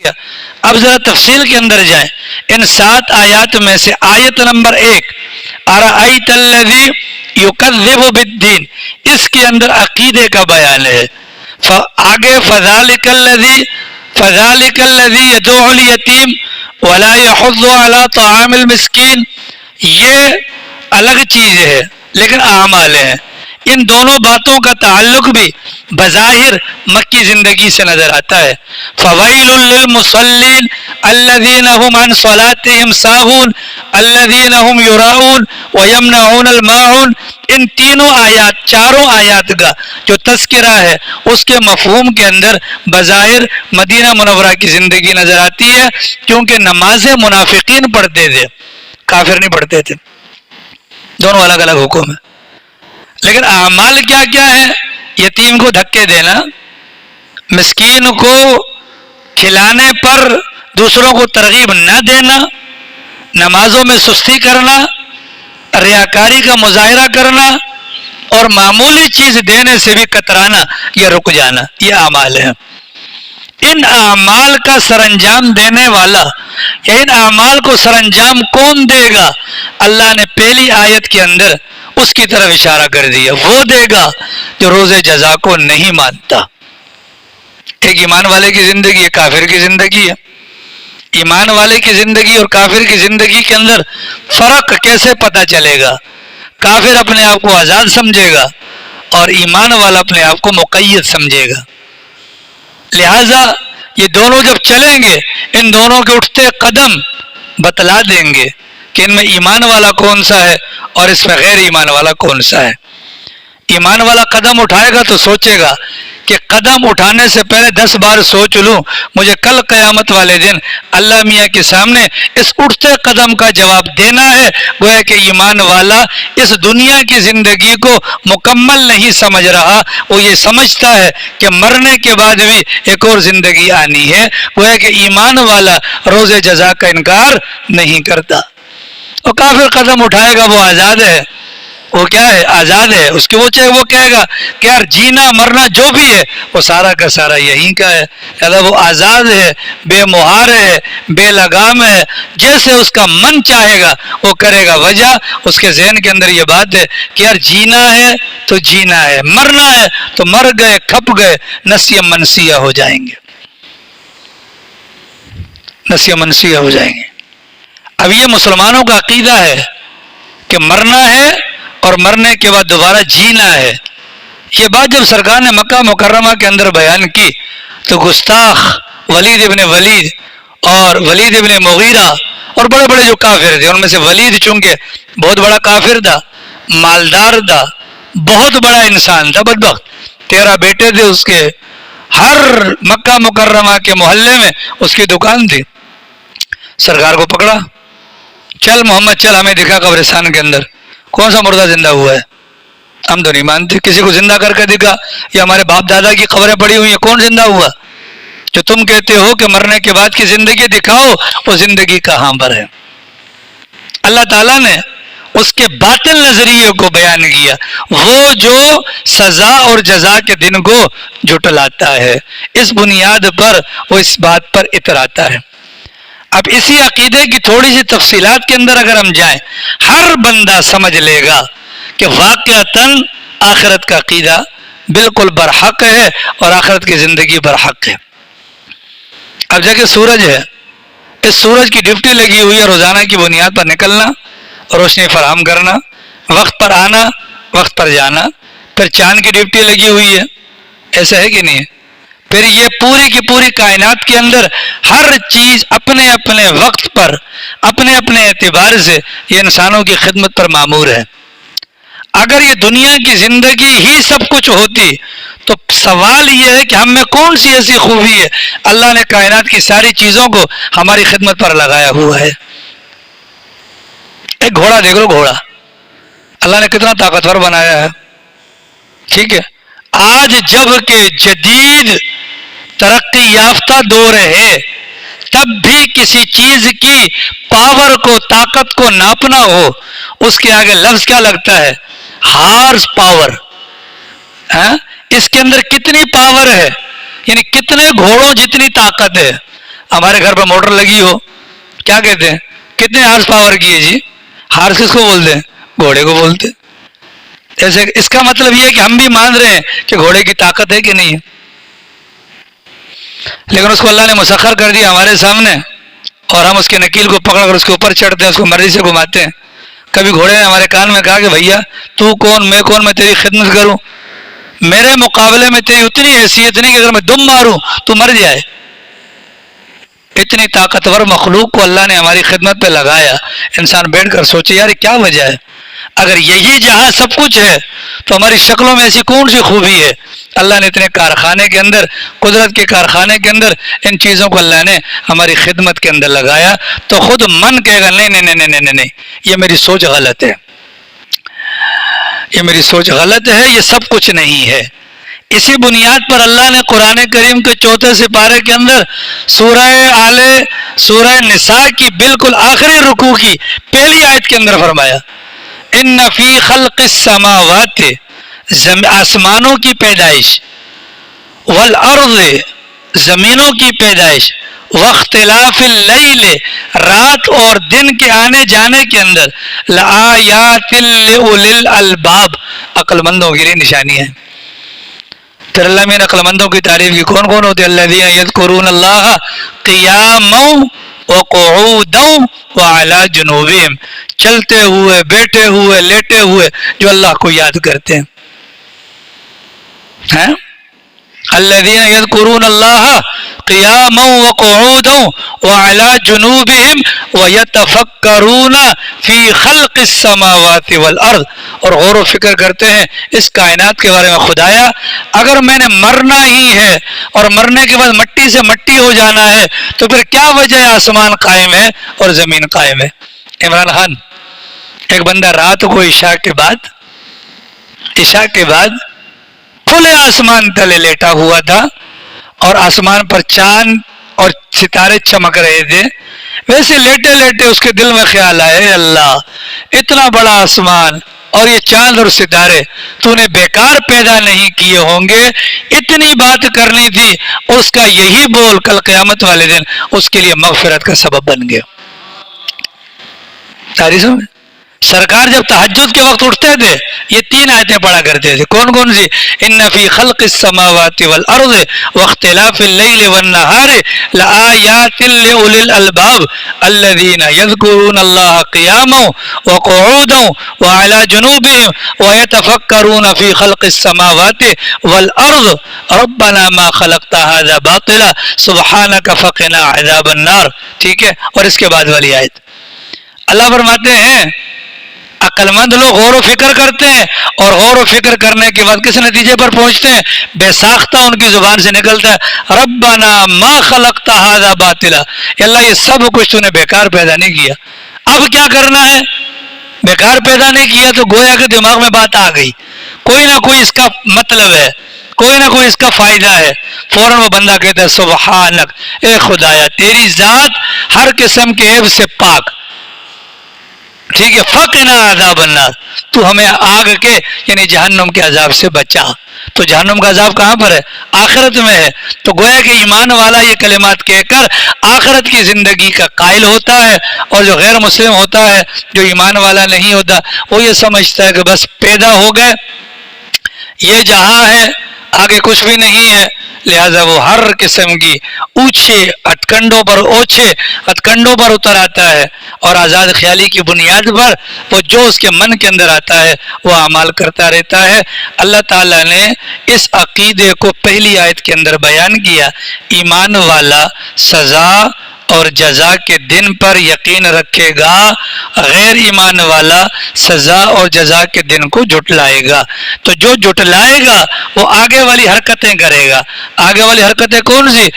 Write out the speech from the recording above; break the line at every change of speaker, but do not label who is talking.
اب ذرا تفصیل کے اندر جائیں. ان 7 آیات میں سے آیت نمبر 1 ارأیت الذی یکذب بالدین، اس کے اندر عقیدے کا بیان ہے. آگے فذالک الذی یدعو الیتیم ولا یحض علی طعام المسکین، یہ الگ چیز ہے لیکن اعمال ہیں. ان دونوں باتوں کا تعلق بھی بظاہر مکی زندگی سے نظر آتا ہے. فویل للمصلین الذین هم عن صلاتهم ساہون الذین هم یراؤون ویمنعون الماعون. ان تینوں آیات، چاروں آیات کا جو تذکرہ ہے اس کے مفہوم کے اندر بظاہر مدینہ منورہ کی زندگی نظر آتی ہے، کیونکہ نمازیں منافقین پڑھتے تھے، کافر نہیں پڑھتے تھے. دونوں الگ الگ حکم ہیں. لیکن اعمال کیا کیا ہے؟ یتیم کو دھکے دینا، مسکین کو کھلانے پر دوسروں کو ترغیب نہ دینا، نمازوں میں سستی کرنا، ریاکاری کا مظاہرہ کرنا اور معمولی چیز دینے سے بھی کترانا یا رک جانا، یہ اعمال ہیں. ان اعمال کا سر انجام دینے والا یا ان اعمال کو سر انجام کون دے گا؟ اللہ نے پہلی آیت کے اندر اس کی طرف اشارہ کر دیا، وہ دے گا جو روز جزا کو نہیں مانتا. ایک ایمان والے کی زندگی، ایک کافر کی زندگی ہے. ایمان والے کی زندگی اور کافر کی زندگی کے اندر فرق کیسے پتہ چلے گا؟ کافر اپنے آپ کو آزاد سمجھے گا اور ایمان والا اپنے آپ کو مقید سمجھے گا. لہذا یہ دونوں جب چلیں گے، ان دونوں کے اٹھتے قدم بتلا دیں گے کہ ان میں ایمان والا کون سا ہے اور اس میں غیر ایمان والا کون سا ہے. ایمان والا قدم اٹھائے گا تو سوچے گا کہ قدم اٹھانے سے پہلے 10 بار سوچ لوں، مجھے کل قیامت والے دن اللہ میاں کے سامنے اس اٹھتے قدم کا جواب دینا ہے. گویا کہ ایمان والا اس دنیا کی زندگی کو مکمل نہیں سمجھ رہا، وہ یہ سمجھتا ہے کہ مرنے کے بعد بھی ایک اور زندگی آنی ہے. گویا کہ ایمان والا روز جزا کا انکار نہیں کرتا. اور کافر قدم اٹھائے گا، وہ آزاد ہے، وہ کیا ہے؟ آزاد ہے. اس کے وہ چاہے وہ کہے گا کہ یار جینا مرنا جو بھی ہے وہ سارا کا سارا یہیں کا ہے. لہذا وہ آزاد ہے، بے مہار ہے، بے لگام ہے، جیسے اس کا من چاہے گا وہ کرے گا. وجہ اس کے ذہن کے اندر یہ بات ہے کہ یار جینا ہے تو جینا ہے، مرنا ہے تو مر گئے، کھپ گئے، نسیہ منسیہ ہو جائیں گے، نسیہ منسیہ ہو جائیں گے. اب یہ مسلمانوں کا عقیدہ ہے کہ مرنا ہے اور مرنے کے بعد دوبارہ جینا ہے. یہ بات جب سرکار نے مکہ مکرمہ کے اندر بیان کی تو گستاخ ولید ابن ولید اور ولید ابن مغیرہ اور بڑے بڑے جو کافر تھے، ان میں سے ولید چونکہ بہت بڑا کافر تھا، مالدار تھا، بہت بڑا انسان تھا، بدبخت 13 بیٹے تھے اس کے، ہر مکہ مکرمہ کے محلے میں اس کی دکان تھی. سرکار کو پکڑا، چل محمد چل، ہمیں دکھا قبرستان کے اندر کون سا مردہ زندہ ہوا ہے. ہم تو نہیں مانتے، کسی کو زندہ کر کے دکھا، یا ہمارے باپ دادا کی قبریں پڑی ہوئی ہیں، کون زندہ ہوا؟ جو تم کہتے ہو کہ مرنے کے بعد کی زندگی دکھاؤ، وہ زندگی کہاں پر ہے؟ اللہ تعالیٰ نے اس کے باطل نظریے کو بیان کیا، وہ جو سزا اور جزا کے دن کو جھٹلاتا ہے، اس بنیاد پر وہ اس بات پر اتراتا ہے. اب اسی عقیدے کی تھوڑی سی تفصیلات کے اندر اگر ہم جائیں، ہر بندہ سمجھ لے گا کہ واقعتاً آخرت کا عقیدہ بالکل برحق ہے اور آخرت کی زندگی برحق ہے. اب جگہ سورج ہے، اس سورج کی ڈیوٹی لگی ہوئی ہے روزانہ کی بنیاد پر نکلنا، روشنی فراہم کرنا، وقت پر آنا، وقت پر جانا. پھر چاند کی ڈیوٹی لگی ہوئی ہے، ایسا ہے کہ نہیں ہے؟ پھر یہ پوری کی پوری کائنات کے اندر ہر چیز اپنے اپنے وقت پر، اپنے اپنے اعتبار سے یہ انسانوں کی خدمت پر مامور ہے. اگر یہ دنیا کی زندگی ہی سب کچھ ہوتی تو سوال یہ ہے کہ ہم میں کون سی ایسی خوبی ہے اللہ نے کائنات کی ساری چیزوں کو ہماری خدمت پر لگایا ہوا ہے. ایک گھوڑا دیکھ لو، گھوڑا اللہ نے کتنا طاقتور بنایا ہے. ٹھیک ہے، آج جب کہ جدید ترقی یافتہ دور ہے، تب بھی کسی چیز کی پاور کو، طاقت کو ناپنا ہو، اس کے آگے لفظ کیا لگتا ہے؟ Horse power. اس کے اندر کتنی پاور ہے، یعنی کتنے گھوڑوں جتنی طاقت ہے. ہمارے گھر پر موٹر لگی ہو، کیا کہتے ہیں؟ کتنے ہارس پاور کی ہے جی؟ ہارس کس کو بولتے ہیں؟ گھوڑے کو بولتے ہیں۔ ایسے اس کا مطلب یہ ہے کہ ہم بھی مان رہے ہیں کہ گھوڑے کی طاقت ہے کہ نہیں ہے، لیکن اس کو اللہ نے مسخر کر دیا ہمارے سامنے، اور ہم اس کے نکیل کو پکڑ کر اس کے اوپر چڑھتے ہیں، اس کو مرضی سے گھماتے ہیں۔ کبھی گھوڑے نے ہمارے کان میں کہا کہ بھیا تو کون، میں کون، میں تیری خدمت کروں، میرے مقابلے میں تیری اتنی حیثیت نہیں کہ اگر میں دم ماروں تو مر جائے۔ اتنی طاقتور مخلوق کو اللہ نے ہماری خدمت پہ لگایا۔ انسان بیٹھ کر سوچے یار کیا وجہ ہے، اگر یہی جہاں سب کچھ ہے تو ہماری شکلوں میں ایسی کون سی خوبی ہے؟ اللہ نے اتنے کارخانے کے اندر، قدرت کے کارخانے کے اندر ان چیزوں کو اللہ نے ہماری خدمت کے اندر لگایا، تو خود من کہے گا نہیں نہیں نہیں نہیں نہیں، یہ میری سوچ غلط ہے، یہ میری سوچ غلط ہے، یہ سب کچھ نہیں ہے۔ اسی بنیاد پر اللہ نے قرآن کریم کے 4 سپارے کے اندر سورہ نساء کی بالکل آخری رکوع کی پہلی آیت کے اندر فرمایا ان فی خلق السماوات، آسمانوں کی پیدائش، والارض، زمینوں کی پیدائش، واختلاف اللیل، رات اور دن کے آنے جانے کے اندر، لآیات لأولی الالباب، عقل مندوں کے لیے نشانی ہے۔ پھر اللہ میں عقل مندوں کی تعریف کی، کون کون ہوتے؟ الذین یذکرون اللہ قیاما وقعودا وعلی جنوبہم، چلتے ہوئے، بیٹھے ہوئے، لیٹے ہوئے جو اللہ کو یاد کرتے ہیں۔ الذین یذکرون اللہ قیاما وقعودا وعلی جنوبہم ویتفکرون فی خلق السماوات والارض، اور غور و فکر کرتے ہیں اس کائنات کے بارے میں۔ خدایا اگر میں نے مرنا ہی ہے اور مرنے کے بعد مٹی سے مٹی ہو جانا ہے تو پھر کیا وجہ ہے آسمان قائم ہے اور زمین قائم ہے؟ عمران خان، ایک بندہ رات کو عشاء کے بعد کھلے آسمان تلے لیٹا ہوا تھا، اور آسمان پر چاند اور ستارے چمک رہے تھے۔ ویسے لیٹے لیٹے اس کے دل میں خیال آیا، اے اللہ اتنا بڑا آسمان اور یہ چاند اور ستارے تو نے بیکار پیدا نہیں کیے ہوں گے، اتنی بات کرنی تھی، اس کا یہی بول کل قیامت والے دن اس کے لیے مغفرت کا سبب بن گیا۔ سمجھ؟ سرکار جب تہجد کے وقت اٹھتے تھے یہ 3 آیتیں پڑھا کرتے تھے، کون کون سی؟ ان فی خلق السماوات والارض واختلاف اللیل والنہار لآیات لأولی الالباب الذین یذکرون اللہ قیاما وقعودا وعلی جنوبہم ویتفکرون فی خلق السماوات والارض ربنا ما خلقت ھذا باطلا سبحانک فقنا عذاب النار۔ ٹھیک ہے، اور اس کے بعد والی آیت اللہ فرماتے ہیں عقل مند لوگ غور و فکر کرتے ہیں، اور غور و فکر کرنے کے بعد کس نتیجے پر پہنچتے ہیں؟ بے ساختہ ان کی زبان سے نکلتا ہے ربنا ما خلقت ھذا باطلا، اللہ یہ سب کچھ تو نے بیکار پیدا نہیں کیا، اب کیا کرنا ہے؟ بیکار پیدا نہیں کیا تو گویا کہ دماغ میں بات آ گئی، کوئی نہ کوئی اس کا مطلب ہے، کوئی نہ کوئی اس کا فائدہ ہے۔ فوراً وہ بندہ کہتا ہے سبحانک، اے خدایا تیری ذات ہر قسم کے عیب سے پاک، ٹھیک ہے، فقنا عذاب النار، تو ہمیں آگ کے یعنی جہنم کے عذاب سے بچا۔ تو جہنم کا عذاب کہاں پر ہے؟ آخرت میں ہے۔ تو گویا کہ ایمان والا یہ کلمات کہہ کر آخرت کی زندگی کا قائل ہوتا ہے، اور جو غیر مسلم ہوتا ہے، جو ایمان والا نہیں ہوتا، وہ یہ سمجھتا ہے کہ بس پیدا ہو گئے، یہ جہاں ہے، آگے کچھ بھی نہیں ہے، لہذا وہ ہر قسم کی اوچھے ہتھکنڈوں پر اتر آتا ہے، اور آزاد خیالی کی بنیاد پر وہ جو اس کے من کے اندر آتا ہے وہ اعمال کرتا رہتا ہے۔ اللہ تعالیٰ نے اس عقیدے کو پہلی آیت کے اندر بیان کیا، ایمان والا سزا اور جزا کے دن پر یقین رکھے گا، غیر ایمان والا سزا اور جزا کے دن کو جھٹلائے گا۔ تو جو جھٹلائے گا وہ آگے والی حرکتیں کرے گا، آگے والی حرکتیں کون سی؟